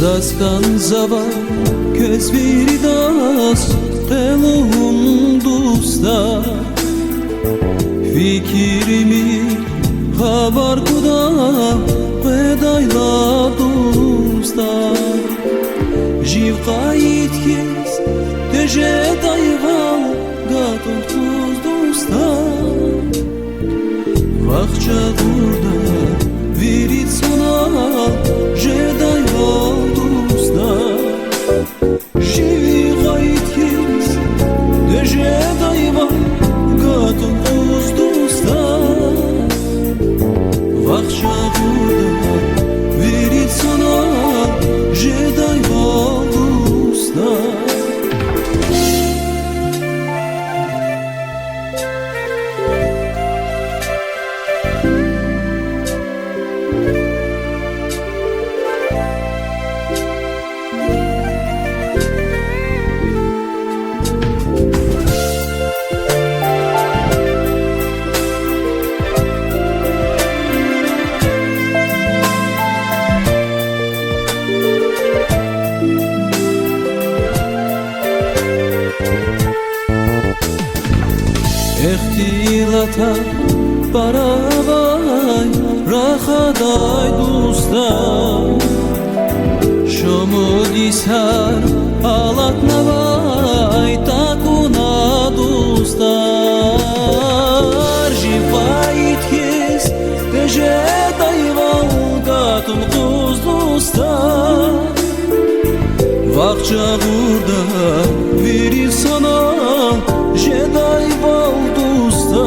Zaskan zava köz viridas telum dusta fikrimi haber kuda pedayla dusta jiv qayit kes teje dayval gatun tuz dusta vaqcha burada virit sona jedayval dusta jiv qayit kes teje dayval gatun tuz dusta vaqcha burada virit sona jedayval dusta اختیلata baravay rahaday dusta shomu dishar alat navay takuna dusta jivayit kes teje dayval gatun quz dusta vaqcha burada verir sana jedayval dusta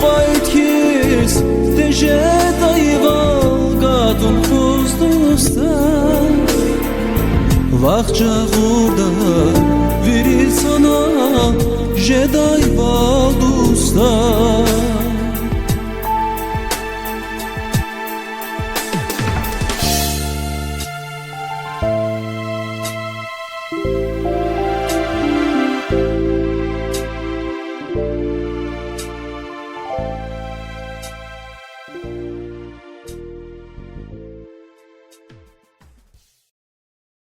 qayit kes teje dayval gatun quz dusta vaqcha burada verir sana jedayval dusta